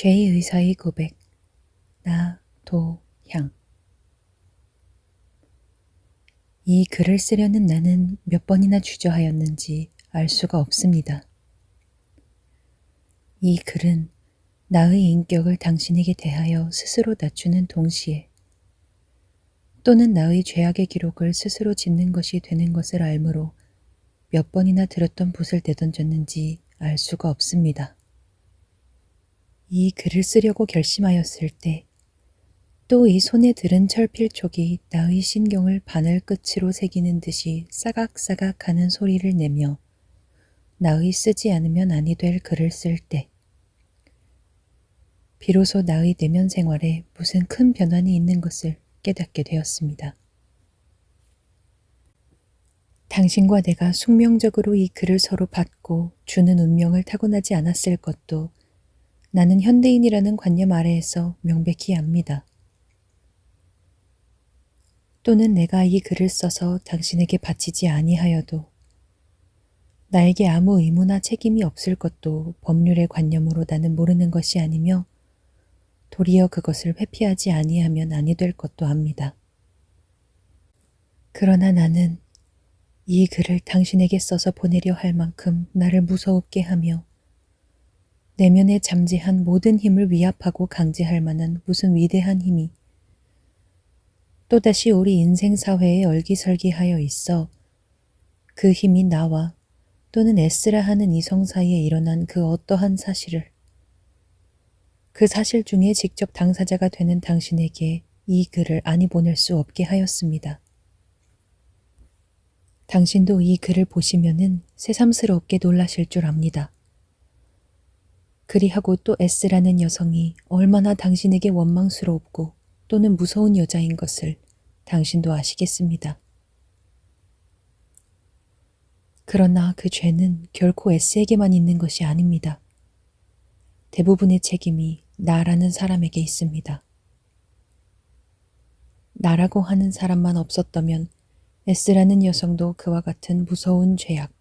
제2의사의 고백, 나도향. 이 글을 쓰려는 나는 몇 번이나 주저하였는지 알 수가 없습니다. 이 글은 나의 인격을 당신에게 대하여 스스로 낮추는 동시에 또는 나의 죄악의 기록을 스스로 짓는 것이 되는 것을 알므로 몇 번이나 들었던 붓을 내던졌는지 알 수가 없습니다. 이 글을 쓰려고 결심하였을 때 또 이 손에 들은 철필촉이 나의 신경을 바늘 끝으로 새기는 듯이 싸각싸각 하는 소리를 내며 나의 쓰지 않으면 아니 될 글을 쓸 때 비로소 나의 내면 생활에 무슨 큰 변환이 있는 것을 깨닫게 되었습니다. 당신과 내가 숙명적으로 이 글을 서로 받고 주는 운명을 타고나지 않았을 것도 나는 현대인이라는 관념 아래에서 명백히 압니다. 또는 내가 이 글을 써서 당신에게 바치지 아니하여도 나에게 아무 의무나 책임이 없을 것도 법률의 관념으로 나는 모르는 것이 아니며 도리어 그것을 회피하지 아니하면 아니 될 것도 압니다. 그러나 나는 이 글을 당신에게 써서 보내려 할 만큼 나를 무서웁게 하며 내면에 잠재한 모든 힘을 위압하고 강제할 만한 무슨 위대한 힘이 또다시 우리 인생 사회에 얼기설기하여 있어 그 힘이 나와 또는 에스라 하는 이성 사이에 일어난 그 어떠한 사실을 그 사실 중에 직접 당사자가 되는 당신에게 이 글을 아니 보낼 수 없게 하였습니다. 당신도 이 글을 보시면은 새삼스럽게 놀라실 줄 압니다. 그리하고 또 S라는 여성이 얼마나 당신에게 원망스럽고 또는 무서운 여자인 것을 당신도 아시겠습니다. 그러나 그 죄는 결코 S에게만 있는 것이 아닙니다. 대부분의 책임이 나라는 사람에게 있습니다. 나라고 하는 사람만 없었다면 S라는 여성도 그와 같은 무서운 죄악,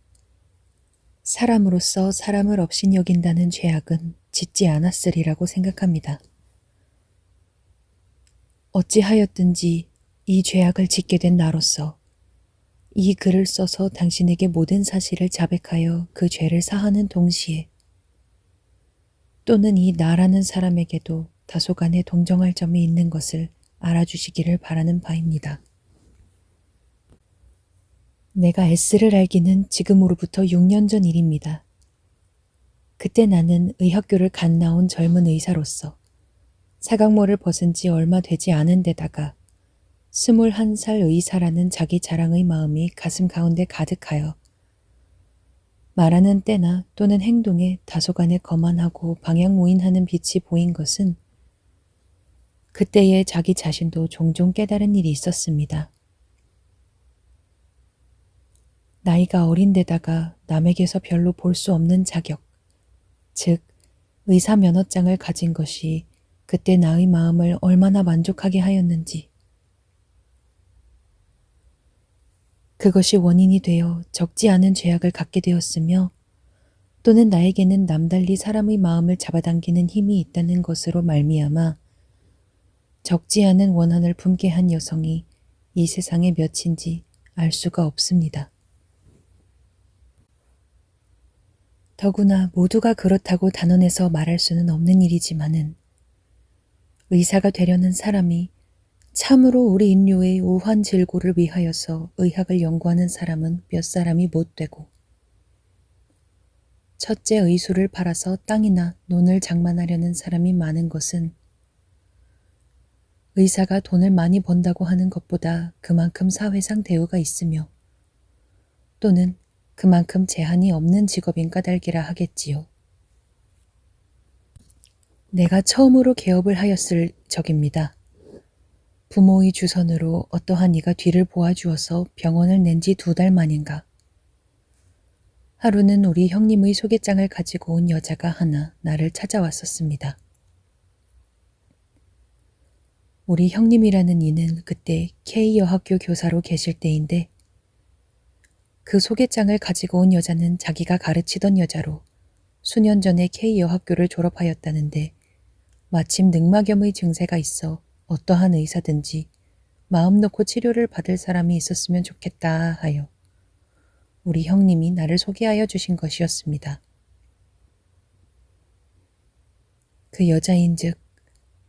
사람으로서 사람을 업신여긴다는 죄악은 짓지 않았으리라고 생각합니다. 어찌하였든지 이 죄악을 짓게 된 나로서 이 글을 써서 당신에게 모든 사실을 자백하여 그 죄를 사하는 동시에 또는 이 나라는 사람에게도 다소간의 동정할 점이 있는 것을 알아주시기를 바라는 바입니다. 내가 S를 알기는 지금으로부터 6년 전 일입니다. 그때 나는 의학교를 갓 나온 젊은 의사로서 사각모를 벗은 지 얼마 되지 않은 데다가 21살 의사라는 자기 자랑의 마음이 가슴 가운데 가득하여 말하는 때나 또는 행동에 다소간의 거만하고 방향무인하는 빛이 보인 것은 그때에 자기 자신도 종종 깨달은 일이 있었습니다. 나이가 어린 데다가 남에게서 별로 볼 수 없는 자격, 즉 의사 면허장을 가진 것이 그때 나의 마음을 얼마나 만족하게 하였는지 그것이 원인이 되어 적지 않은 죄악을 갖게 되었으며 또는 나에게는 남달리 사람의 마음을 잡아당기는 힘이 있다는 것으로 말미암아 적지 않은 원한을 품게 한 여성이 이 세상에 몇인지 알 수가 없습니다. 더구나 모두가 그렇다고 단언해서 말할 수는 없는 일이지만은 의사가 되려는 사람이 참으로 우리 인류의 우환 질고를 위하여서 의학을 연구하는 사람은 몇 사람이 못 되고 첫째 의수를 팔아서 땅이나 논을 장만하려는 사람이 많은 것은 의사가 돈을 많이 번다고 하는 것보다 그만큼 사회상 대우가 있으며 또는 그만큼 제한이 없는 직업인 까닭이라 하겠지요. 내가 처음으로 개업을 하였을 적입니다. 부모의 주선으로 어떠한 이가 뒤를 보아주어서 병원을 낸 지 2달 만인가. 하루는 우리 형님의 소개장을 가지고 온 여자가 하나 나를 찾아왔었습니다. 우리 형님이라는 이는 그때 K여학교 교사로 계실 때인데 그 소개장을 가지고 온 여자는 자기가 가르치던 여자로 수년 전에 K여학교를 졸업하였다는데 마침 늑막염의 증세가 있어 어떠한 의사든지 마음 놓고 치료를 받을 사람이 있었으면 좋겠다 하여 우리 형님이 나를 소개하여 주신 것이었습니다. 그 여자인즉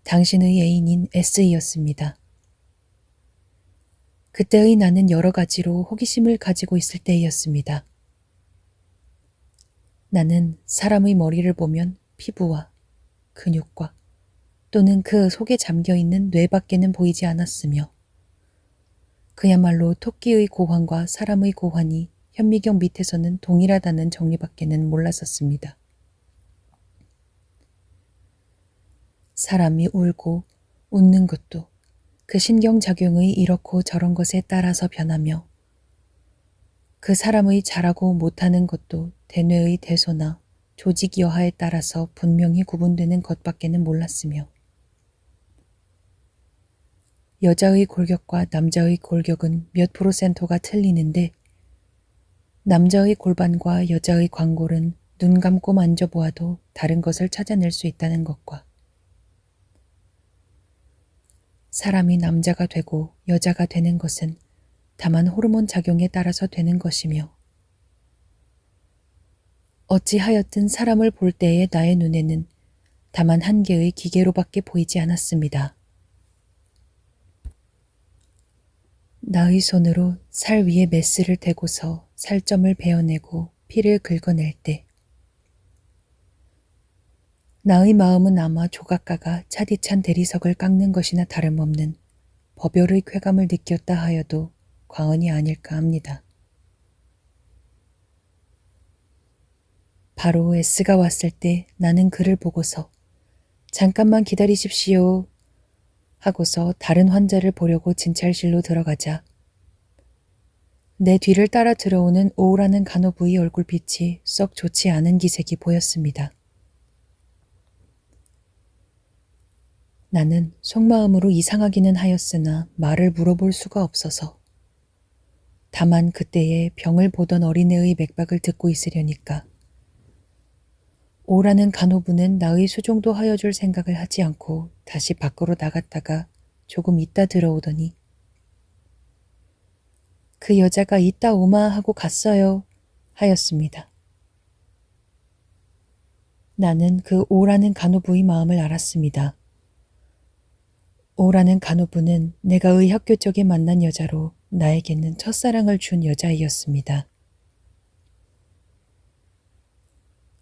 당신의 애인인 S이었습니다. 그때의 나는 여러 가지로 호기심을 가지고 있을 때이었습니다. 나는 사람의 머리를 보면 피부와 근육과 또는 그 속에 잠겨있는 뇌밖에는 보이지 않았으며 그야말로 토끼의 고환과 사람의 고환이 현미경 밑에서는 동일하다는 정리밖에는 몰랐었습니다. 사람이 울고 웃는 것도 그 신경작용의 이렇고 저런 것에 따라서 변하며 그 사람의 잘하고 못하는 것도 대뇌의 대소나 조직 여하에 따라서 분명히 구분되는 것밖에는 몰랐으며 여자의 골격과 남자의 골격은 몇 프로센토가 틀리는데 남자의 골반과 여자의 광골은 눈 감고 만져보아도 다른 것을 찾아낼 수 있다는 것과 사람이 남자가 되고 여자가 되는 것은 다만 호르몬 작용에 따라서 되는 것이며 어찌하였든 사람을 볼 때의 나의 눈에는 다만 한 개의 기계로밖에 보이지 않았습니다. 나의 손으로 살 위에 메스를 대고서 살점을 베어내고 피를 긁어낼 때 나의 마음은 아마 조각가가 차디찬 대리석을 깎는 것이나 다름없는 법열의 쾌감을 느꼈다 하여도 과언이 아닐까 합니다. 바로 S가 왔을 때 나는 그를 보고서 잠깐만 기다리십시오 하고서 다른 환자를 보려고 진찰실로 들어가자 내 뒤를 따라 들어오는 O라는 간호부의 얼굴빛이 썩 좋지 않은 기색이 보였습니다. 나는 속마음으로 이상하기는 하였으나 말을 물어볼 수가 없어서 다만 그때에 병을 보던 어린애의 맥박을 듣고 있으려니까 O라는 간호부는 나의 수종도 하여줄 생각을 하지 않고 다시 밖으로 나갔다가 조금 있다 들어오더니 그 여자가 이따 오마 하고 갔어요 하였습니다. 나는 그 O라는 간호부의 마음을 알았습니다. O라는 간호부는 내가 의학교 쪽에 만난 여자로 나에게는 첫사랑을 준 여자이었습니다.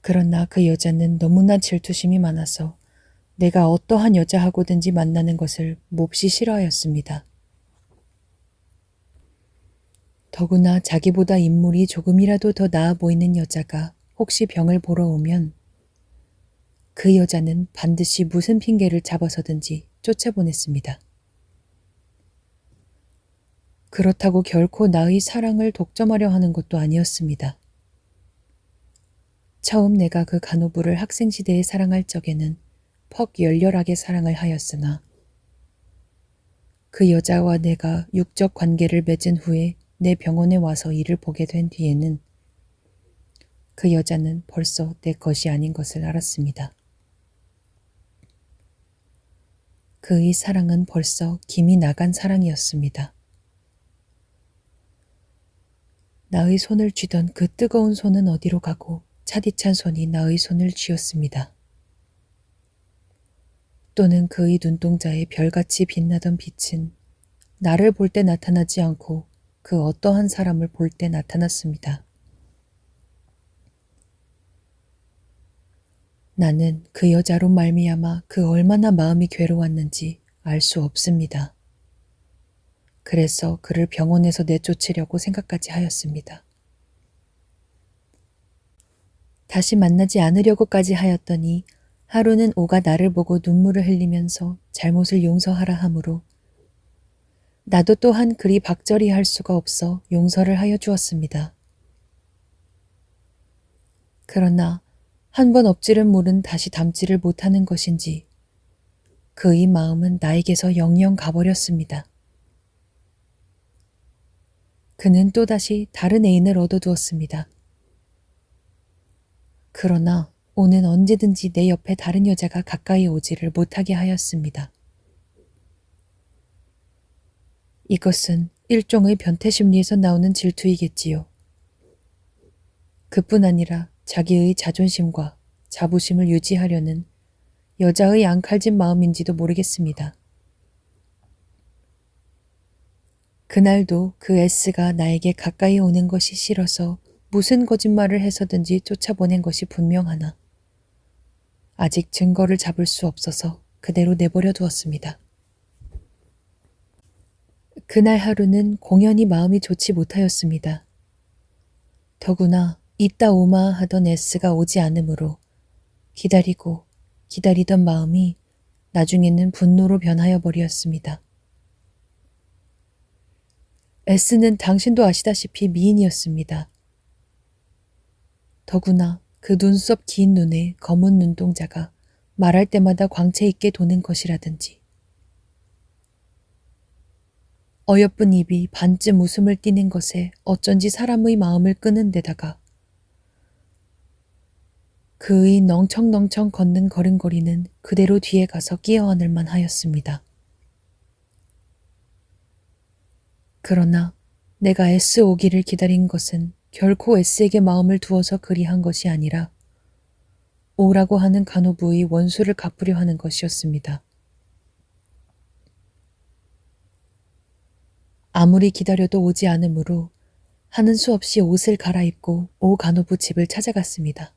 그러나 그 여자는 너무나 질투심이 많아서 내가 어떠한 여자하고든지 만나는 것을 몹시 싫어하였습니다. 더구나 자기보다 인물이 조금이라도 더 나아 보이는 여자가 혹시 병을 보러 오면 그 여자는 반드시 무슨 핑계를 잡아서든지 쫓아보냈습니다. 그렇다고 결코 나의 사랑을 독점하려 하는 것도 아니었습니다. 처음 내가 그 간호부를 학생시대에 사랑할 적에는 퍽 열렬하게 사랑을 하였으나 그 여자와 내가 육적 관계를 맺은 후에 내 병원에 와서 이를 보게 된 뒤에는 그 여자는 벌써 내 것이 아닌 것을 알았습니다. 그의 사랑은 벌써 김이 나간 사랑이었습니다. 나의 손을 쥐던 그 뜨거운 손은 어디로 가고 차디찬 손이 나의 손을 쥐었습니다. 또는 그의 눈동자에 별같이 빛나던 빛은 나를 볼 때 나타나지 않고 그 어떠한 사람을 볼 때 나타났습니다. 나는 그 여자로 말미암아 그 얼마나 마음이 괴로웠는지 알 수 없습니다. 그래서 그를 병원에서 내쫓으려고 생각까지 하였습니다. 다시 만나지 않으려고까지 하였더니 하루는 O가 나를 보고 눈물을 흘리면서 잘못을 용서하라 하므로 나도 또한 그리 박절이 할 수가 없어 용서를 하여 주었습니다. 그러나 한 번 엎질은 물은 다시 담지를 못하는 것인지 그의 마음은 나에게서 영영 가버렸습니다. 그는 또다시 다른 애인을 얻어두었습니다. 그러나 오는 언제든지 내 옆에 다른 여자가 가까이 오지를 못하게 하였습니다. 이것은 일종의 변태 심리에서 나오는 질투이겠지요. 그뿐 아니라 자기의 자존심과 자부심을 유지하려는 여자의 앙칼진 마음인지도 모르겠습니다. 그날도 그 S가 나에게 가까이 오는 것이 싫어서 무슨 거짓말을 해서든지 쫓아보낸 것이 분명하나 아직 증거를 잡을 수 없어서 그대로 내버려 두었습니다. 그날 하루는 공연히 마음이 좋지 못하였습니다. 더구나 이따 오마 하던 S가 오지 않으므로 기다리고 기다리던 마음이 나중에는 분노로 변하여 버렸습니다. S는 당신도 아시다시피 미인이었습니다. 더구나 그 눈썹 긴 눈에 검은 눈동자가 말할 때마다 광채 있게 도는 것이라든지 어여쁜 입이 반쯤 웃음을 띠는 것에 어쩐지 사람의 마음을 끄는 데다가 그의 넝청넝청 걷는 걸음걸이는 그대로 뒤에 가서 끼어 앉을만 하였습니다. 그러나 내가 S 오기를 기다린 것은 결코 S에게 마음을 두어서 그리한 것이 아니라 O라고 하는 간호부의 원수를 갚으려 하는 것이었습니다. 아무리 기다려도 오지 않으므로 하는 수 없이 옷을 갈아입고 O 간호부 집을 찾아갔습니다.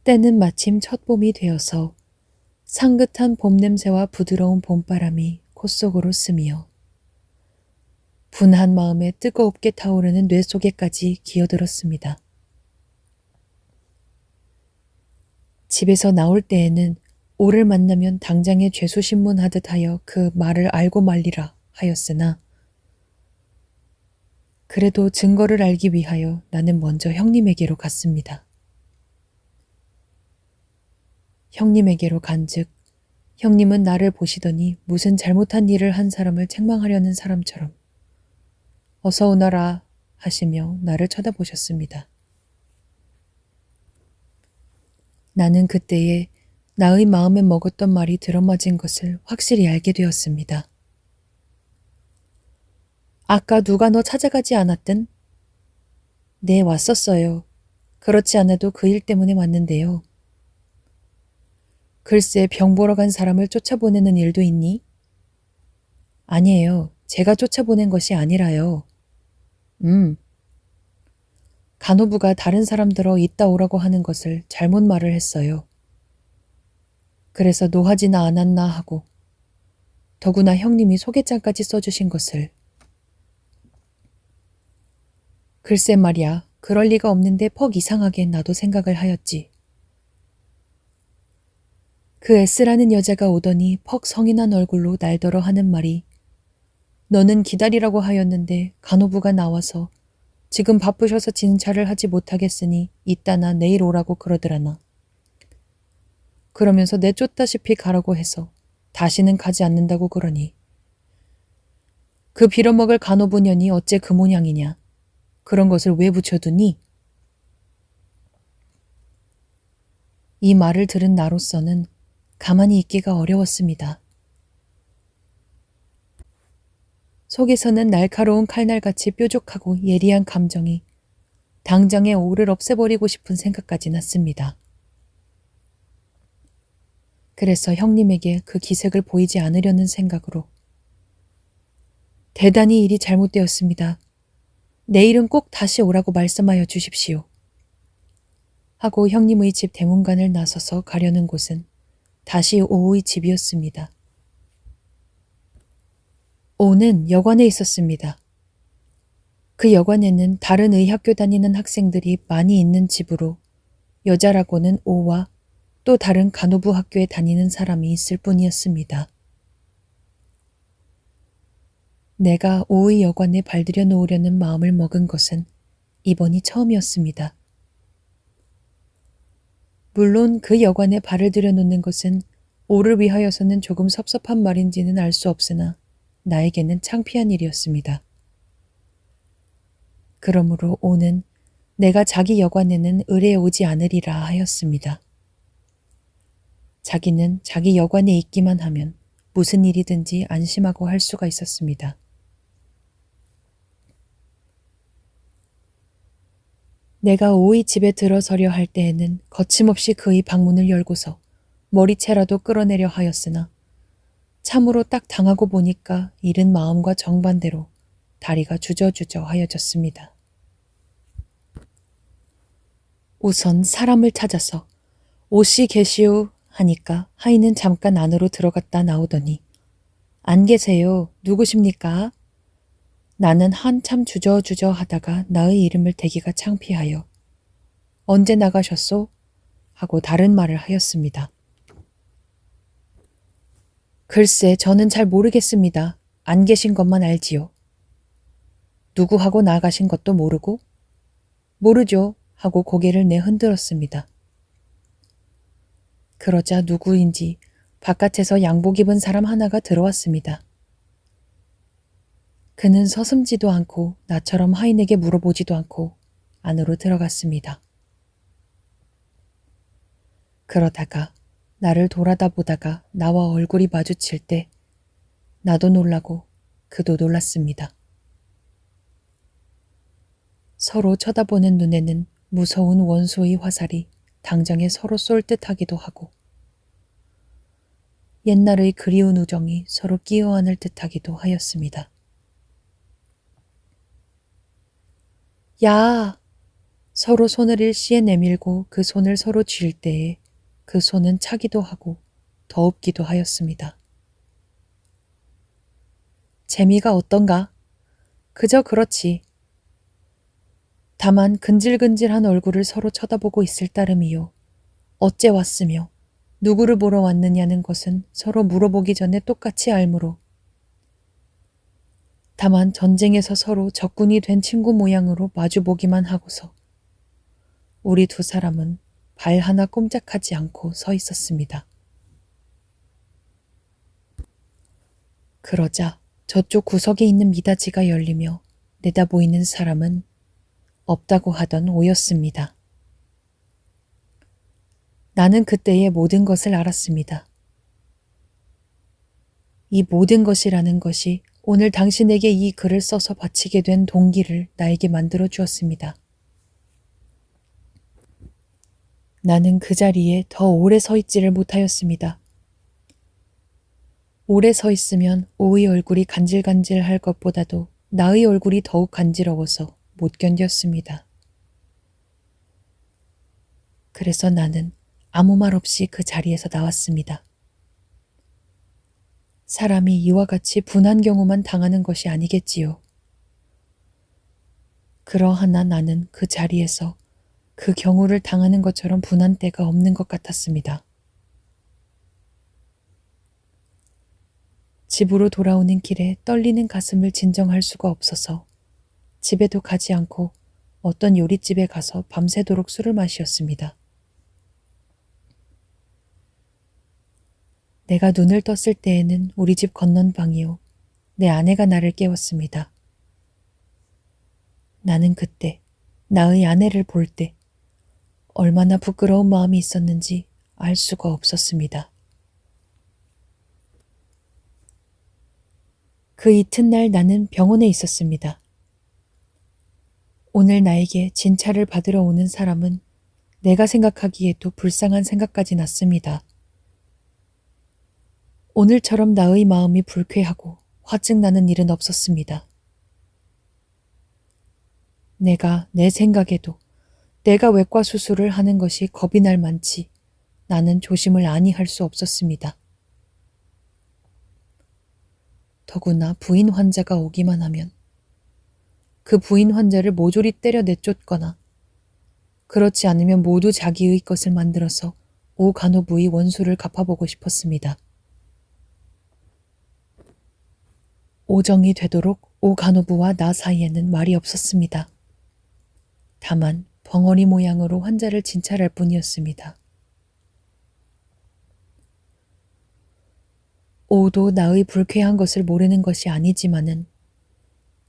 때는 마침 첫봄이 되어서 상긋한 봄 냄새와 부드러운 봄바람이 콧속으로 스며 분한 마음에 뜨겁게 타오르는 뇌 속에까지 기어들었습니다. 집에서 나올 때에는 O를 만나면 당장에 죄수신문하듯 하여 그 말을 알고 말리라 하였으나 그래도 증거를 알기 위하여 나는 먼저 형님에게로 갔습니다. 형님에게로 간즉 형님은 나를 보시더니 무슨 잘못한 일을 한 사람을 책망하려는 사람처럼 어서 오너라 하시며 나를 쳐다보셨습니다. 나는 그때에 나의 마음에 먹었던 말이 들어맞은 것을 확실히 알게 되었습니다. 아까 누가 너 찾아가지 않았든? 네, 왔었어요. 그렇지 않아도 그 일 때문에 왔는데요. 글쎄 병 보러 간 사람을 쫓아보내는 일도 있니? 아니에요. 제가 쫓아보낸 것이 아니라요. 간호부가 다른 사람들어 이따 오라고 하는 것을 잘못 말을 했어요. 그래서 노하지나 않았나 하고 더구나 형님이 소개장까지 써주신 것을 글쎄 말이야 그럴 리가 없는데 퍽 이상하게 나도 생각을 하였지. 그 S라는 여자가 오더니 퍽 성이 난 얼굴로 날더러 하는 말이 너는 기다리라고 하였는데 간호부가 나와서 지금 바쁘셔서 진찰을 하지 못하겠으니 이따나 내일 오라고 그러더라나. 그러면서 내쫓다시피 가라고 해서 다시는 가지 않는다고 그러니. 그 빌어먹을 간호부년이 어째 그 모양이냐. 그런 것을 왜 붙여두니? 이 말을 들은 나로서는 가만히 있기가 어려웠습니다. 속에서는 날카로운 칼날같이 뾰족하고 예리한 감정이 당장에 O를 없애버리고 싶은 생각까지 났습니다. 그래서 형님에게 그 기색을 보이지 않으려는 생각으로 대단히 일이 잘못되었습니다. 내일은 꼭 다시 오라고 말씀하여 주십시오. 하고 형님의 집 대문간을 나서서 가려는 곳은 다시 O의 집이었습니다. O는 여관에 있었습니다. 그 여관에는 다른 의학교 다니는 학생들이 많이 있는 집으로 여자라고는 O와 또 다른 간호부 학교에 다니는 사람이 있을 뿐이었습니다. 내가 O의 여관에 발들여 놓으려는 마음을 먹은 것은 이번이 처음이었습니다. 물론 그 여관에 발을 들여놓는 것은 O를 위하여서는 조금 섭섭한 말인지는 알 수 없으나 나에게는 창피한 일이었습니다. 그러므로 O는 내가 자기 여관에는 을에 오지 않으리라 하였습니다. 자기는 자기 여관에 있기만 하면 무슨 일이든지 안심하고 할 수가 있었습니다. 내가 오이 집에 들어서려 할 때에는 거침없이 그의 방문을 열고서 머리채라도 끌어내려 하였으나 참으로 딱 당하고 보니까 일은 마음과 정반대로 다리가 주저주저 하여졌습니다. 우선 사람을 찾아서 옷이 계시오 하니까 하인은 잠깐 안으로 들어갔다 나오더니 안 계세요. 누구십니까? 나는 한참 주저주저 하다가 나의 이름을 대기가 창피하여 언제 나가셨소? 하고 다른 말을 하였습니다. 글쎄 저는 잘 모르겠습니다. 안 계신 것만 알지요. 누구하고 나가신 것도 모르고? 모르죠. 하고 고개를 내흔들었습니다. 그러자 누구인지 바깥에서 양복 입은 사람 하나가 들어왔습니다. 그는 서슴지도 않고 나처럼 하인에게 물어보지도 않고 안으로 들어갔습니다. 그러다가 나를 돌아다 보다가 나와 얼굴이 마주칠 때 나도 놀라고 그도 놀랐습니다. 서로 쳐다보는 눈에는 무서운 원소의 화살이 당장에 서로 쏠 듯하기도 하고 옛날의 그리운 우정이 서로 끼어안을 듯하기도 하였습니다. 야! 서로 손을 일시에 내밀고 그 손을 서로 쥘 때에 그 손은 차기도 하고 더웁기도 하였습니다. 재미가 어떤가? 그저 그렇지. 다만 근질근질한 얼굴을 서로 쳐다보고 있을 따름이요. 어째 왔으며 누구를 보러 왔느냐는 것은 서로 물어보기 전에 똑같이 알므로 다만 전쟁에서 서로 적군이 된 친구 모양으로 마주보기만 하고서 우리 두 사람은 발 하나 꼼짝하지 않고 서 있었습니다. 그러자 저쪽 구석에 있는 미닫이가 열리며 내다보이는 사람은 없다고 하던 오였습니다. 나는 그때의 모든 것을 알았습니다. 이 모든 것이라는 것이 오늘 당신에게 이 글을 써서 바치게 된 동기를 나에게 만들어 주었습니다. 나는 그 자리에 더 오래 서 있지를 못하였습니다. 오래 서 있으면 오의 얼굴이 간질간질할 것보다도 나의 얼굴이 더욱 간지러워서 못 견뎠습니다. 그래서 나는 아무 말 없이 그 자리에서 나왔습니다. 사람이 이와 같이 분한 경우만 당하는 것이 아니겠지요. 그러하나 나는 그 자리에서 그 경우를 당하는 것처럼 분한 때가 없는 것 같았습니다. 집으로 돌아오는 길에 떨리는 가슴을 진정할 수가 없어서 집에도 가지 않고 어떤 요릿집에 가서 밤새도록 술을 마시었습니다. 내가 눈을 떴을 때에는 우리 집 건넌 방이요. 내 아내가 나를 깨웠습니다. 나는 그때 나의 아내를 볼 때 얼마나 부끄러운 마음이 있었는지 알 수가 없었습니다. 그 이튿날 나는 병원에 있었습니다. 오늘 나에게 진찰을 받으러 오는 사람은 내가 생각하기에도 불쌍한 생각까지 났습니다. 오늘처럼 나의 마음이 불쾌하고 화증나는 일은 없었습니다. 내가 내 생각에도 내가 외과 수술을 하는 것이 겁이 날 만치 나는 조심을 아니할 수 없었습니다. 더구나 부인 환자가 오기만 하면 그 부인 환자를 모조리 때려 내쫓거나 그렇지 않으면 모두 자기의 것을 만들어서 오 간호부의 원수를 갚아보고 싶었습니다. 오정이 되도록 오 간호부와 나 사이에는 말이 없었습니다. 다만 벙어리 모양으로 환자를 진찰할 뿐이었습니다. 오도 나의 불쾌한 것을 모르는 것이 아니지만은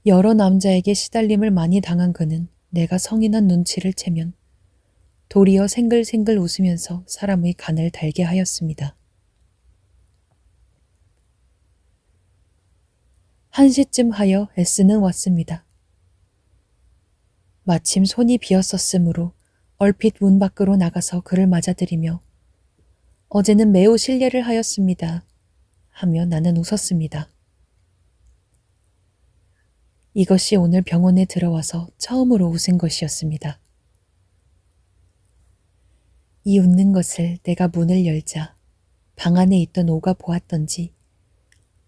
여러 남자에게 시달림을 많이 당한 그는 내가 성인한 눈치를 채면 도리어 생글생글 웃으면서 사람의 간을 달게 하였습니다. 1시쯤 하여 S는 왔습니다. 마침 손이 비었었으므로 얼핏 문 밖으로 나가서 그를 맞아들이며 어제는 매우 실례를 하였습니다. 하며 나는 웃었습니다. 이것이 오늘 병원에 들어와서 처음으로 웃은 것이었습니다. 이 웃는 것을 내가 문을 열자 방 안에 있던 오가 보았던지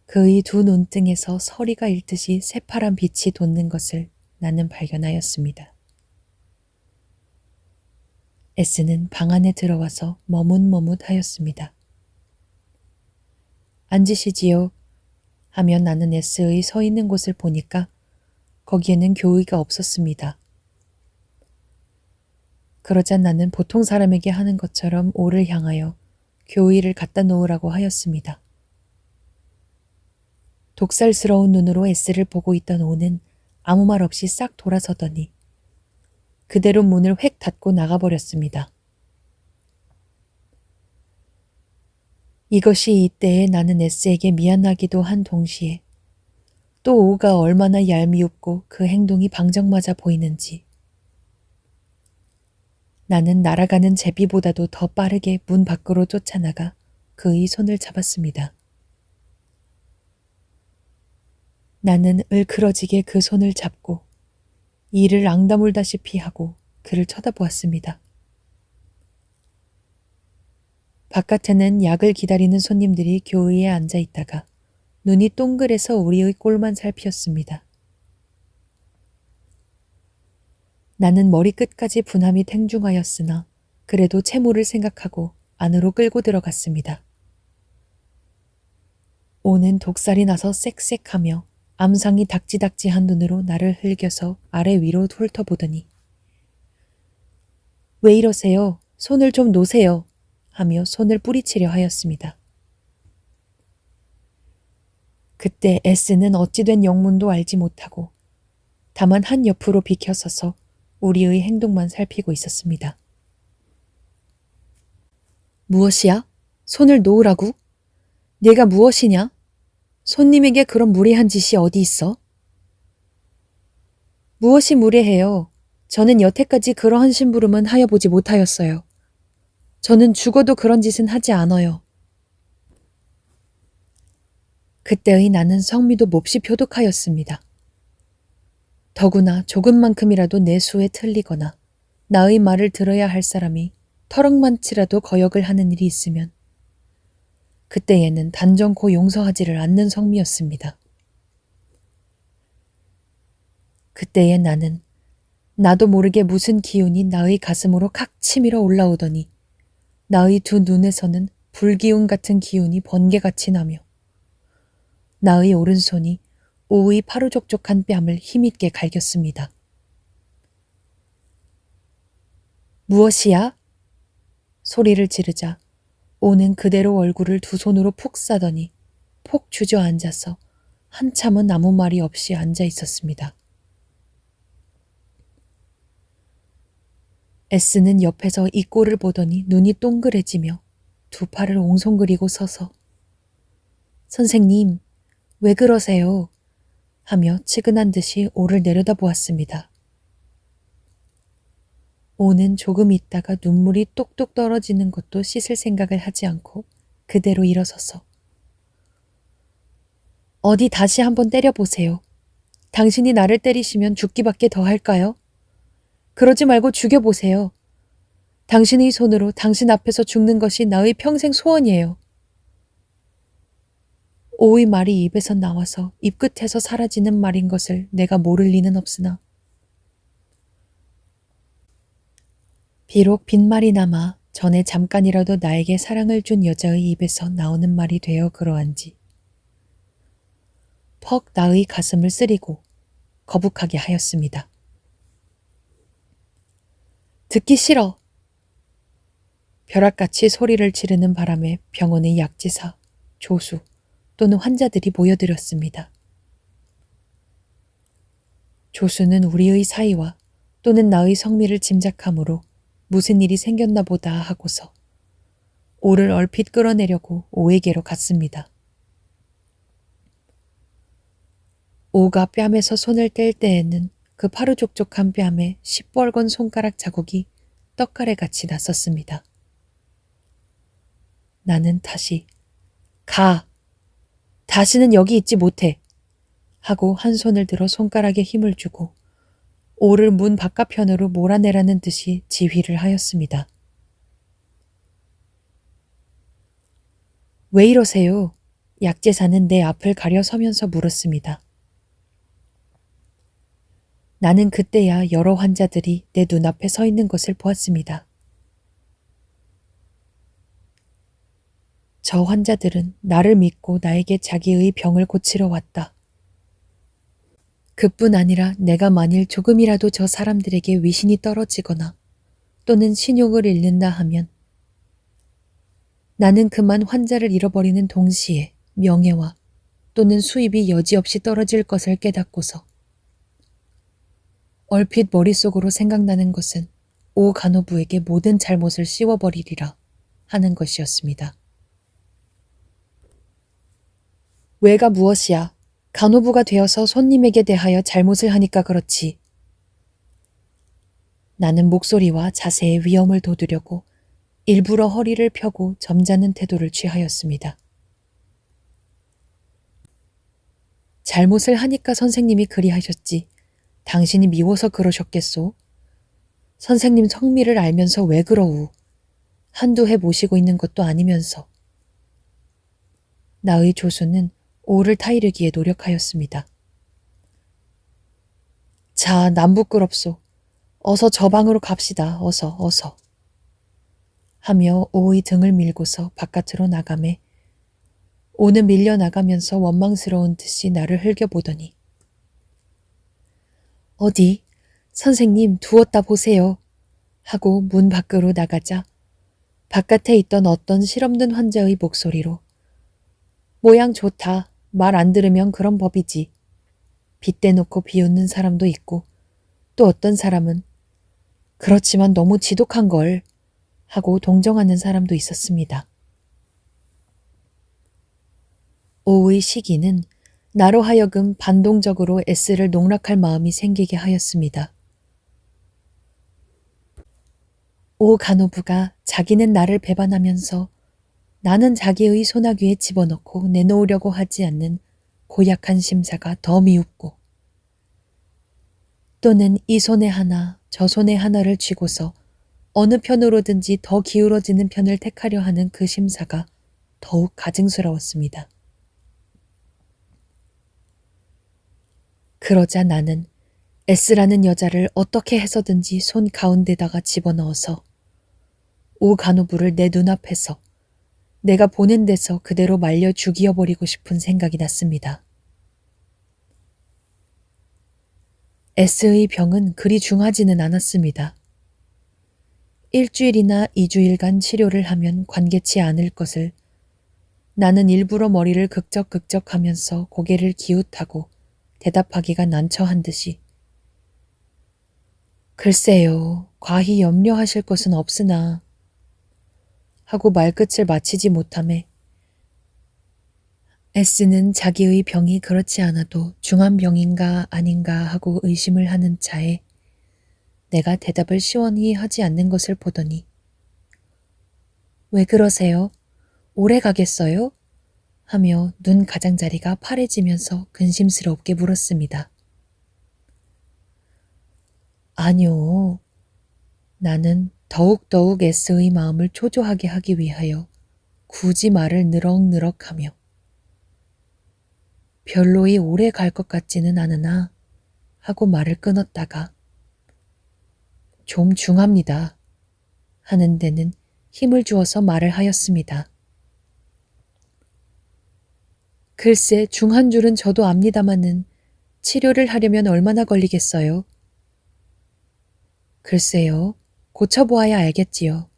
그의 두 눈등에서 서리가 일듯이 새파란 빛이 돋는 것을 나는 발견하였습니다. S는 방 안에 들어와서 머뭇머뭇하였습니다. 앉으시지요. 하며 나는 S의 서 있는 곳을 보니까 거기에는 교의가 없었습니다. 그러자 나는 보통 사람에게 하는 것처럼 오를 향하여 교의를 갖다 놓으라고 하였습니다. 독살스러운 눈으로 S를 보고 있던 오는 아무 말 없이 싹 돌아서더니 그대로 문을 획 닫고 나가버렸습니다. 이것이 이때에 나는 S에게 미안하기도 한 동시에 또 오가 얼마나 얄미웁고 그 행동이 방정맞아 보이는지 나는 날아가는 제비보다도 더 빠르게 문 밖으로 쫓아나가 그의 손을 잡았습니다. 나는 을그러지게 그 손을 잡고 이를 앙다물다시피 하고 그를 쳐다보았습니다. 바깥에는 약을 기다리는 손님들이 교의에 앉아 있다가 눈이 동그래서 우리의 꼴만 살피었습니다. 나는 머리끝까지 분함이 탱중하였으나 그래도 채무를 생각하고 안으로 끌고 들어갔습니다. 오는 독살이 나서 쌕쌕하며 암상이 닥지닥지한 눈으로 나를 흘겨서 아래 위로 훑어보더니 왜 이러세요? 손을 좀 놓으세요. 하며 손을 뿌리치려 하였습니다. 그때 S는 어찌된 영문도 알지 못하고 다만 한 옆으로 비켜서서 우리의 행동만 살피고 있었습니다. 무엇이야? 손을 놓으라고? 네가 무엇이냐? 손님에게 그런 무례한 짓이 어디 있어? 무엇이 무례해요? 저는 여태까지 그러한 심부름은 하여보지 못하였어요. 저는 죽어도 그런 짓은 하지 않아요. 그때의 나는 성미도 몹시 표독하였습니다. 더구나 조금만큼이라도 내 수에 틀리거나 나의 말을 들어야 할 사람이 터럭만치라도 거역을 하는 일이 있으면 그때에는 단정코 용서하지를 않는 성미였습니다. 그때의 나는 나도 모르게 무슨 기운이 나의 가슴으로 칵 치밀어 올라오더니 나의 두 눈에서는 불기운 같은 기운이 번개같이 나며 나의 오른손이 오의 파루족족한 뺨을 힘있게 갈겼습니다. 무엇이야? 소리를 지르자 오는 그대로 얼굴을 두 손으로 푹 싸더니 폭 주저앉아서 한참은 아무 말이 없이 앉아 있었습니다. S는 옆에서 이 꼴을 보더니 눈이 동그래지며 두 팔을 옹송그리고 서서 선생님, 왜 그러세요? 하며 치근한 듯이 오를 내려다보았습니다. 오는 조금 있다가 눈물이 똑똑 떨어지는 것도 씻을 생각을 하지 않고 그대로 일어서서 어디 다시 한번 때려보세요. 당신이 나를 때리시면 죽기밖에 더 할까요? 그러지 말고 죽여보세요. 당신의 손으로 당신 앞에서 죽는 것이 나의 평생 소원이에요. 오의 말이 입에서 나와서 입끝에서 사라지는 말인 것을 내가 모를 리는 없으나 비록 빈말이나마 전에 잠깐이라도 나에게 사랑을 준 여자의 입에서 나오는 말이 되어 그러한지 퍽 나의 가슴을 쓰리고 거북하게 하였습니다. 듣기 싫어. 벼락같이 소리를 지르는 바람에 병원의 약지사, 조수 또는 환자들이 모여들었습니다. 조수는 우리의 사이와 또는 나의 성미를 짐작함으로 무슨 일이 생겼나 보다 하고서 오를 얼핏 끌어내려고 오에게로 갔습니다. 오가 뺨에서 손을 뗄 때에는 그 파르족족한 뺨에 시뻘건 손가락 자국이 떡가래같이 났었습니다. 나는 다시 가! 다시는 여기 있지 못해! 하고 한 손을 들어 손가락에 힘을 주고 오를 문 바깥편으로 몰아내라는 듯이 지휘를 하였습니다. 왜 이러세요? 약제사는 내 앞을 가려 서면서 물었습니다. 나는 그때야 여러 환자들이 내 눈앞에 서 있는 것을 보았습니다. 저 환자들은 나를 믿고 나에게 자기의 병을 고치러 왔다. 그뿐 아니라 내가 만일 조금이라도 저 사람들에게 위신이 떨어지거나 또는 신용을 잃는다 하면 나는 그만 환자를 잃어버리는 동시에 명예와 또는 수입이 여지없이 떨어질 것을 깨닫고서 얼핏 머릿속으로 생각나는 것은 오 간호부에게 모든 잘못을 씌워버리리라 하는 것이었습니다. 왜가 무엇이야? 간호부가 되어서 손님에게 대하여 잘못을 하니까 그렇지. 나는 목소리와 자세의 위험을 돋우려고 일부러 허리를 펴고 점잖은 태도를 취하였습니다. 잘못을 하니까 선생님이 그리하셨지. 당신이 미워서 그러셨겠소? 선생님 성미를 알면서 왜 그러우? 한두 해 모시고 있는 것도 아니면서. 나의 조수는 오를 타이르기에 노력하였습니다. 자, 남 부끄럽소. 어서 저 방으로 갑시다. 어서. 하며 오의 등을 밀고서 바깥으로 나가매 오는 밀려나가면서 원망스러운 듯이 나를 흘겨보더니 어디? 선생님 두었다 보세요. 하고 문 밖으로 나가자 바깥에 있던 어떤 실없는 환자의 목소리로 모양 좋다. 말 안 들으면 그런 법이지. 빗대놓고 비웃는 사람도 있고 또 어떤 사람은 그렇지만 너무 지독한 걸 하고 동정하는 사람도 있었습니다. 오의 시기는 나로 하여금 반동적으로 S를 농락할 마음이 생기게 하였습니다. 오 간호부가 자기는 나를 배반하면서 나는 자기의 소나귀에 집어넣고 내놓으려고 하지 않는 고약한 심사가 더 미웁고 또는 이 손에 하나 저 손에 하나를 쥐고서 어느 편으로든지 더 기울어지는 편을 택하려 하는 그 심사가 더욱 가증스러웠습니다. 그러자 나는 S라는 여자를 어떻게 해서든지 손 가운데다가 집어넣어서 오 간호부를 내 눈앞에서 내가 보는 데서 그대로 말려 죽이어버리고 싶은 생각이 났습니다. S의 병은 그리 중하지는 않았습니다. 일주일이나 2주일간 치료를 하면 관계치 않을 것을 나는 일부러 머리를 극적극적하면서 고개를 기웃하고 대답하기가 난처한 듯이 글쎄요, 과히 염려하실 것은 없으나 하고 말끝을 마치지 못하매 S는 자기의 병이 그렇지 않아도 중한 병인가 아닌가 하고 의심을 하는 차에 내가 대답을 시원히 하지 않는 것을 보더니 왜 그러세요? 오래 가겠어요? 하며 눈 가장자리가 파래지면서 근심스럽게 물었습니다. 아니요. 나는 더욱더욱 S의 마음을 초조하게 하기 위하여 굳이 말을 느럭느럭하며 별로이 오래 갈 것 같지는 않으나 하고 말을 끊었다가 좀 중합니다 하는 데는 힘을 주어서 말을 하였습니다. 글쎄 중한 줄은 저도 압니다마는 치료를 하려면 얼마나 걸리겠어요? 글쎄요. 고쳐보아야 알겠지요.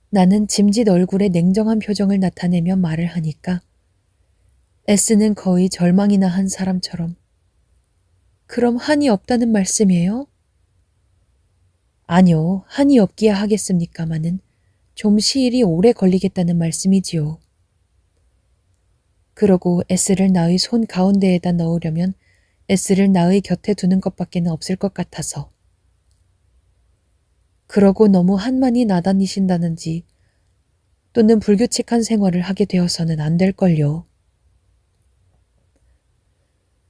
나는 짐짓 얼굴에 냉정한 표정을 나타내며 말을 하니까 S는 거의 절망이나 한 사람처럼 그럼 한이 없다는 말씀이에요? 아니요, 한이 없기야 하겠습니까마는 좀 시일이 오래 걸리겠다는 말씀이지요. 그러고 S를 나의 손 가운데에다 넣으려면 S를 나의 곁에 두는 것밖에는 없을 것 같아서. 그러고 너무 한만이 나다니신다는지 또는 불규칙한 생활을 하게 되어서는 안 될걸요.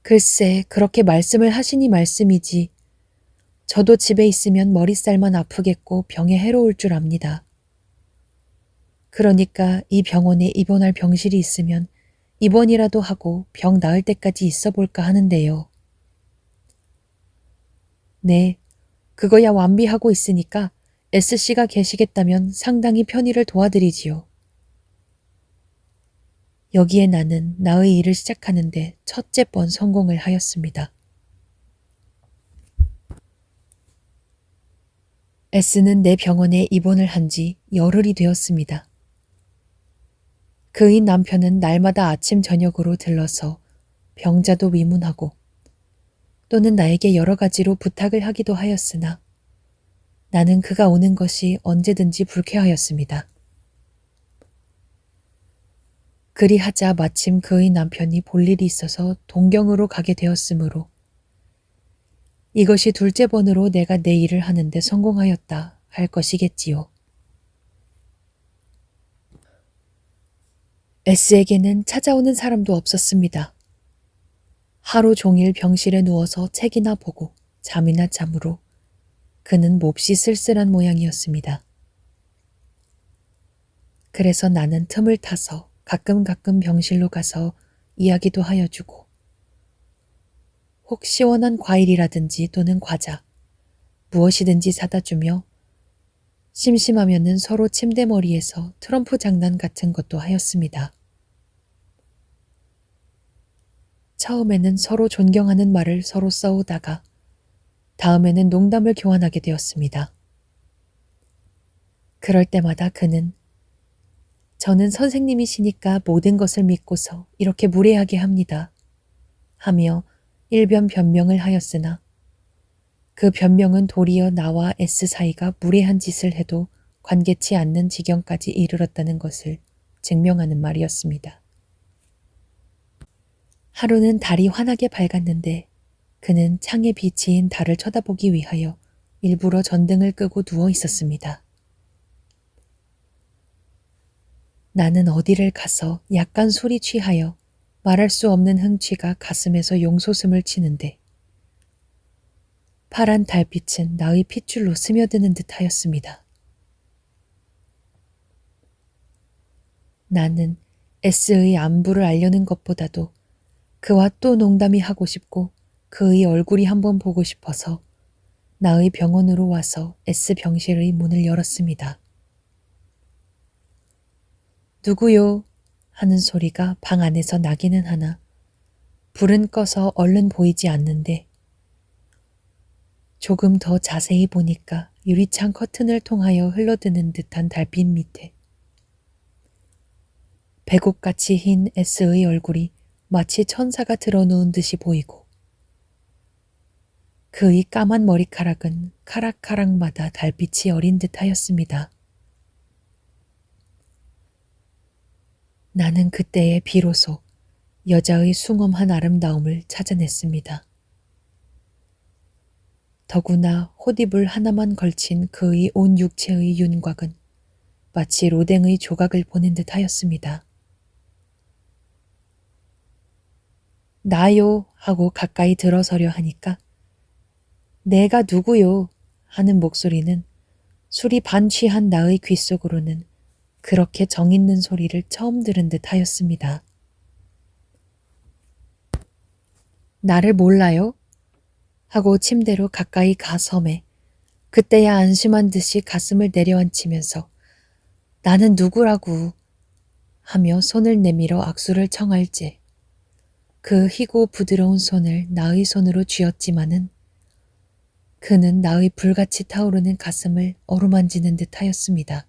글쎄, 그렇게 말씀을 하시니 말씀이지. 저도 집에 있으면 머리살만 아프겠고 병에 해로울 줄 압니다. 그러니까 이 병원에 입원할 병실이 있으면 입원이라도 하고 병 나을 때까지 있어 볼까 하는데요. 네, 그거야 완비하고 있으니까 S씨가 계시겠다면 상당히 편의를 도와드리지요. 여기에 나는 나의 일을 시작하는데 첫째 번 성공을 하였습니다. S는 내 병원에 입원을 한 지 열흘이 되었습니다. 그의 남편은 날마다 아침 저녁으로 들러서 병자도 위문하고 또는 나에게 여러 가지로 부탁을 하기도 하였으나 나는 그가 오는 것이 언제든지 불쾌하였습니다. 그리하자 마침 그의 남편이 볼 일이 있어서 동경으로 가게 되었으므로 이것이 둘째 번으로 내가 내 일을 하는데 성공하였다 할 것이겠지요. S에게는 찾아오는 사람도 없었습니다. 하루 종일 병실에 누워서 책이나 보고 잠이나 잠으로 그는 몹시 쓸쓸한 모양이었습니다. 그래서 나는 틈을 타서 가끔 병실로 가서 이야기도 하여주고 혹 시원한 과일이라든지 또는 과자, 무엇이든지 사다 주며 심심하면은 서로 침대머리에서 트럼프 장난 같은 것도 하였습니다. 처음에는 서로 존경하는 말을 서로 써오다가 다음에는 농담을 교환하게 되었습니다. 그럴 때마다 그는 저는 선생님이시니까 모든 것을 믿고서 이렇게 무례하게 합니다. 하며 일변 변명을 하였으나 그 변명은 도리어 나와 S 사이가 무례한 짓을 해도 관개치 않는 지경까지 이르렀다는 것을 증명하는 말이었습니다. 하루는 달이 환하게 밝았는데 그는 창에 비치인 달을 쳐다보기 위하여 일부러 전등을 끄고 누워 있었습니다. 나는 어디를 가서 약간 술이 취하여 말할 수 없는 흥취가 가슴에서 용솟음을 치는데 파란 달빛은 나의 핏줄로 스며드는 듯하였습니다. 나는 S의 안부를 알려는 것보다도 그와 또 농담이 하고 싶고 그의 얼굴이 한번 보고 싶어서 나의 병원으로 와서 S 병실의 문을 열었습니다. 누구요? 하는 소리가 방 안에서 나기는 하나 불은 꺼서 얼른 보이지 않는데 조금 더 자세히 보니까 유리창 커튼을 통하여 흘러드는 듯한 달빛 밑에 배곡같이 흰 S의 얼굴이 마치 천사가 드러누운 듯이 보이고 그의 까만 머리카락은 카락카락마다 달빛이 어린 듯하였습니다. 나는 그때에 비로소 여자의 숭엄한 아름다움을 찾아냈습니다. 더구나 호디불 하나만 걸친 그의 온 육체의 윤곽은 마치 로댕의 조각을 보는 듯하였습니다. 나요 하고 가까이 들어서려 하니까 내가 누구요 하는 목소리는 술이 반취한 나의 귓속으로는 그렇게 정있는 소리를 처음 들은 듯하였습니다. 나를 몰라요? 하고 침대로 가까이 가섬에 그때야 안심한 듯이 가슴을 내려앉히면서 나는 누구라고 하며 손을 내밀어 악수를 청할지 그 희고 부드러운 손을 나의 손으로 쥐었지만은 그는 나의 불같이 타오르는 가슴을 어루만지는 듯하였습니다.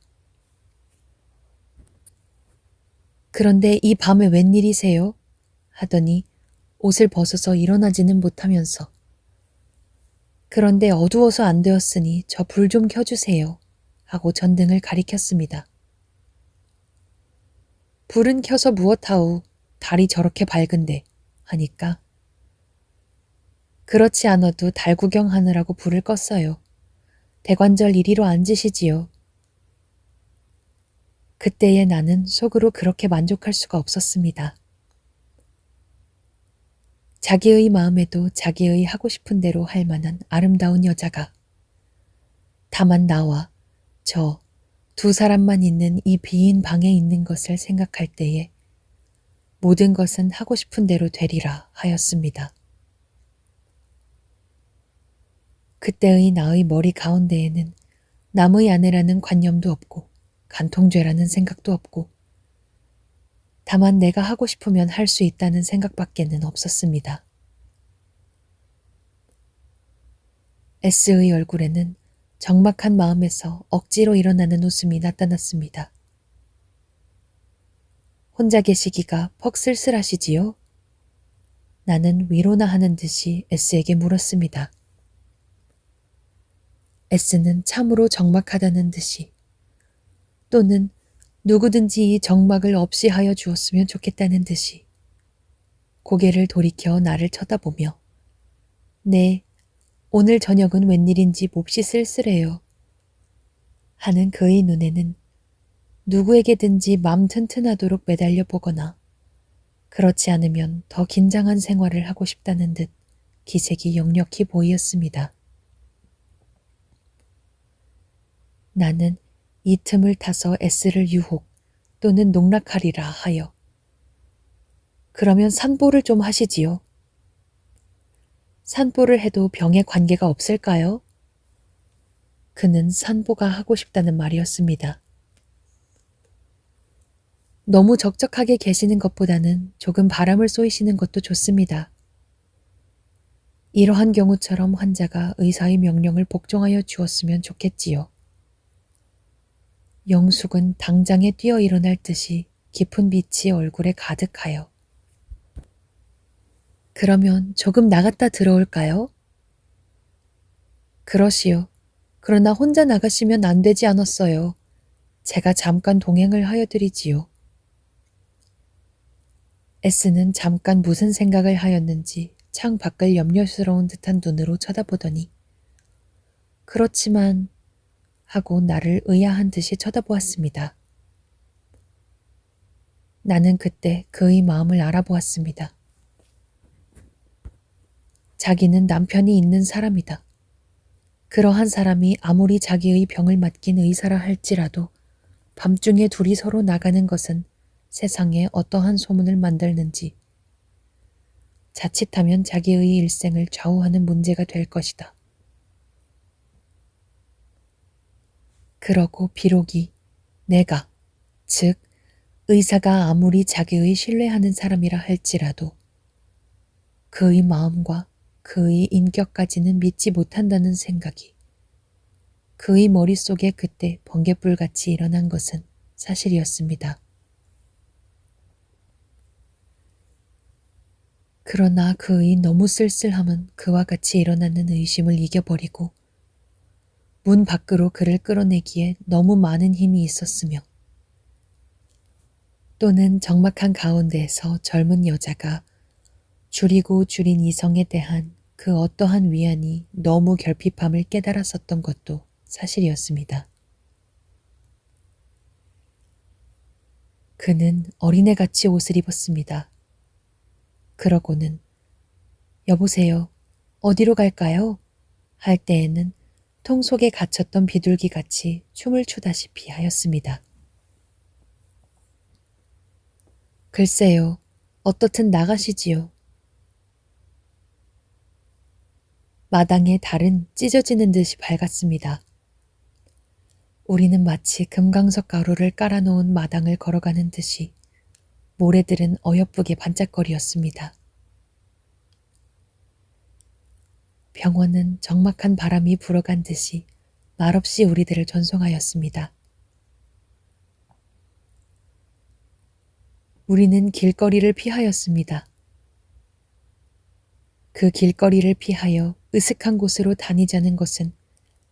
그런데 이 밤에 웬일이세요? 하더니 옷을 벗어서 일어나지는 못하면서 그런데 어두워서 안 되었으니 저 불 좀 켜주세요. 하고 전등을 가리켰습니다. 불은 켜서 무엇하오. 달이 저렇게 밝은데 하니까 그렇지 않아도 달 구경하느라고 불을 껐어요. 대관절 이리로 앉으시지요. 그때의 나는 속으로 그렇게 만족할 수가 없었습니다. 자기의 마음에도 자기의 하고 싶은 대로 할 만한 아름다운 여자가 다만 나와 저 두 사람만 있는 이 비인 방에 있는 것을 생각할 때에 모든 것은 하고 싶은 대로 되리라 하였습니다. 그때의 나의 머리 가운데에는 남의 아내라는 관념도 없고 간통죄라는 생각도 없고 다만 내가 하고 싶으면 할 수 있다는 생각밖에는 없었습니다. S의 얼굴에는 적막한 마음에서 억지로 일어나는 웃음이 나타났습니다. 혼자 계시기가 퍽 쓸쓸하시지요? 나는 위로나 하는 듯이 S에게 물었습니다. S는 참으로 적막하다는 듯이 또는 누구든지 이 적막을 없이 하여 주었으면 좋겠다는 듯이 고개를 돌이켜 나를 쳐다보며 네, 오늘 저녁은 웬일인지 몹시 쓸쓸해요. 하는 그의 눈에는 누구에게든지 맘 튼튼하도록 매달려 보거나 그렇지 않으면 더 긴장한 생활을 하고 싶다는 듯 기색이 역력히 보이었습니다. 나는 이 틈을 타서 S를 유혹 또는 농락하리라 하여 그러면 산보를 좀 하시지요. 산보를 해도 병에 관계가 없을까요? 그는 산보가 하고 싶다는 말이었습니다. 너무 적적하게 계시는 것보다는 조금 바람을 쏘이시는 것도 좋습니다. 이러한 경우처럼 환자가 의사의 명령을 복종하여 주었으면 좋겠지요. 영숙은 당장에 뛰어 일어날 듯이 깊은 빛이 얼굴에 가득하여 그러면 조금 나갔다 들어올까요? 그러시오. 그러나 혼자 나가시면 안 되지 않았어요. 제가 잠깐 동행을 하여 드리지요. S는 잠깐 무슨 생각을 하였는지 창 밖을 염려스러운 듯한 눈으로 쳐다보더니 그렇지만 하고 나를 의아한 듯이 쳐다보았습니다. 나는 그때 그의 마음을 알아보았습니다. 자기는 남편이 있는 사람이다. 그러한 사람이 아무리 자기의 병을 맡긴 의사라 할지라도 밤중에 둘이 서로 나가는 것은 세상에 어떠한 소문을 만들는지 자칫하면 자기의 일생을 좌우하는 문제가 될 것이다. 그러고 비록이 내가, 즉 의사가 아무리 자기의 신뢰하는 사람이라 할지라도 그의 마음과 그의 인격까지는 믿지 못한다는 생각이 그의 머릿속에 그때 번갯불같이 일어난 것은 사실이었습니다. 그러나 그의 너무 쓸쓸함은 그와 같이 일어나는 의심을 이겨버리고 문 밖으로 그를 끌어내기에 너무 많은 힘이 있었으며 또는 적막한 가운데에서 젊은 여자가 줄이고 줄인 이성에 대한 그 어떠한 위안이 너무 결핍함을 깨달았었던 것도 사실이었습니다. 그는 어린애같이 옷을 입었습니다. 그러고는 여보세요. 어디로 갈까요? 할 때에는 통 속에 갇혔던 비둘기같이 춤을 추다시피 하였습니다. 글쎄요. 어떻든 나가시지요. 마당에 달은 찢어지는 듯이 밝았습니다. 우리는 마치 금강석 가루를 깔아놓은 마당을 걸어가는 듯이 모래들은 어여쁘게 반짝거리었습니다. 병원은 적막한 바람이 불어간 듯이 말없이 우리들을 전송하였습니다. 우리는 길거리를 피하였습니다. 그 길거리를 피하여 으슥한 곳으로 다니자는 것은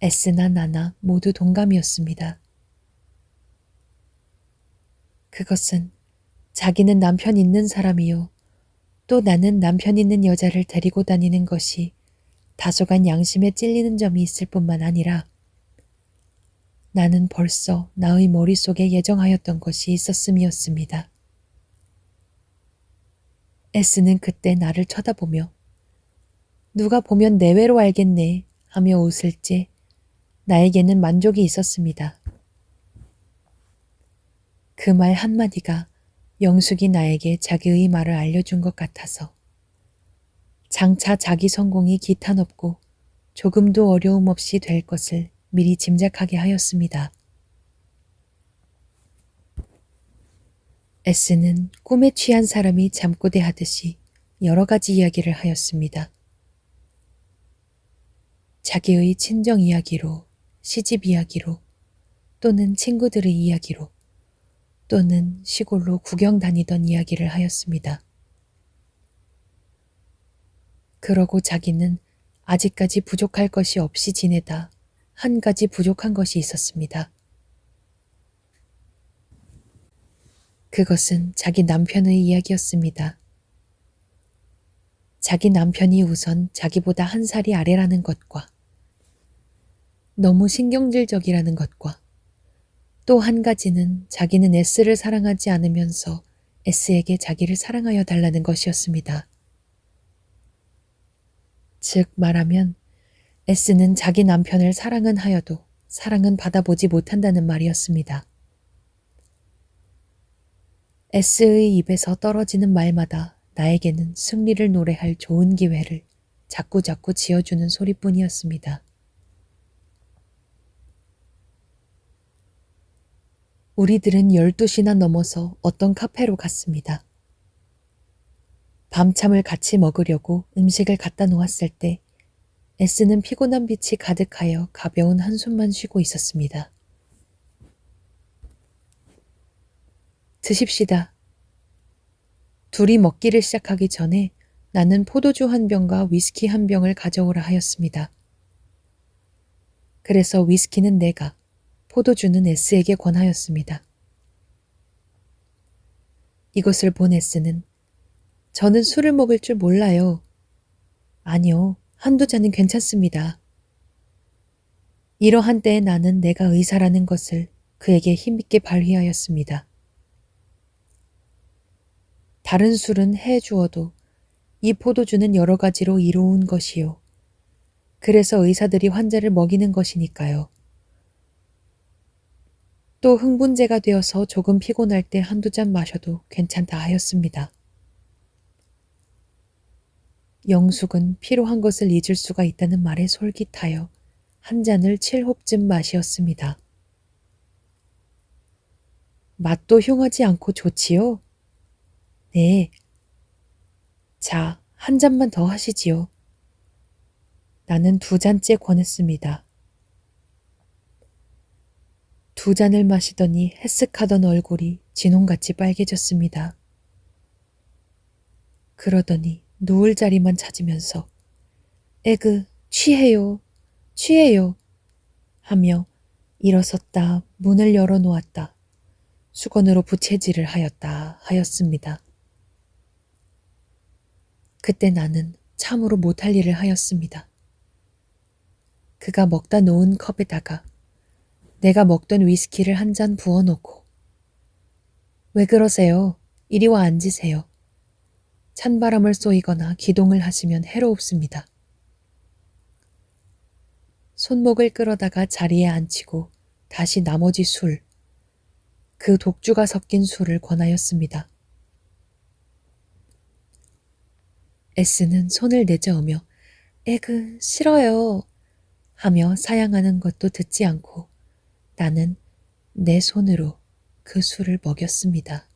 S나 나나 모두 동감이었습니다. 그것은 자기는 남편 있는 사람이요. 또 나는 남편 있는 여자를 데리고 다니는 것이 다소간 양심에 찔리는 점이 있을 뿐만 아니라 나는 벌써 나의 머릿속에 예정하였던 것이 있었음이었습니다. S는 그때 나를 쳐다보며 누가 보면 내외로 알겠네 하며 웃을 때 나에게는 만족이 있었습니다. 그 말 한마디가 영숙이 나에게 자기의 말을 알려준 것 같아서 장차 자기 성공이 기탄없고 조금도 어려움 없이 될 것을 미리 짐작하게 하였습니다. S는 꿈에 취한 사람이 잠꼬대 하듯이 여러 가지 이야기를 하였습니다. 자기의 친정 이야기로, 시집 이야기로, 또는 친구들의 이야기로, 또는 시골로 구경 다니던 이야기를 하였습니다. 그러고 자기는 아직까지 부족할 것이 없이 지내다 한 가지 부족한 것이 있었습니다. 그것은 자기 남편의 이야기였습니다. 자기 남편이 우선 자기보다 한 살이 아래라는 것과 너무 신경질적이라는 것과 또 한 가지는 자기는 S를 사랑하지 않으면서 S에게 자기를 사랑하여 달라는 것이었습니다. 즉 말하면 S는 자기 남편을 사랑은 하여도 사랑은 받아보지 못한다는 말이었습니다. S의 입에서 떨어지는 말마다 나에게는 승리를 노래할 좋은 기회를 자꾸자꾸 지어주는 소리뿐이었습니다. 우리들은 12시나 넘어서 어떤 카페로 갔습니다. 밤참을 같이 먹으려고 음식을 갖다 놓았을 때 S는 피곤한 빛이 가득하여 가벼운 한숨만 쉬고 있었습니다. 드십시다. 둘이 먹기를 시작하기 전에 나는 포도주 한 병과 위스키 한 병을 가져오라 하였습니다. 그래서 위스키는 내가, 포도주는 S에게 권하였습니다. 이것을 본 S는 저는 술을 먹을 줄 몰라요. 아니요, 한두 잔은 괜찮습니다. 이러한 때에 나는 내가 의사라는 것을 그에게 힘있게 발휘하였습니다. 다른 술은 해주어도 이 포도주는 여러 가지로 이로운 것이요. 그래서 의사들이 환자를 먹이는 것이니까요. 또 흥분제가 되어서 조금 피곤할 때 한두 잔 마셔도 괜찮다 하였습니다. 영숙은 피로한 것을 잊을 수가 있다는 말에 솔깃하여 한 잔을 7홉쯤 마시었습니다. 맛도 흉하지 않고 좋지요? 네. 자, 한 잔만 더 하시지요. 나는 2잔째 권했습니다. 2잔을 마시더니 해쓱하던 얼굴이 진홍같이 빨개졌습니다. 그러더니 누울 자리만 찾으면서 에그, 취해요, 취해요 하며 일어섰다 문을 열어놓았다 수건으로 부채질을 하였다 하였습니다. 그때 나는 참으로 못할 일을 하였습니다. 그가 먹다 놓은 컵에다가 내가 먹던 위스키를 한 잔 부어놓고 왜 그러세요? 이리 와 앉으세요. 찬바람을 쏘이거나 기동을 하시면 해로웁습니다. 손목을 끌어다가 자리에 앉히고 다시 나머지 술, 그 독주가 섞인 술을 권하였습니다. S는 손을 내저으며 에그 싫어요 하며 사양하는 것도 듣지 않고 나는 내 손으로 그 술을 먹였습니다.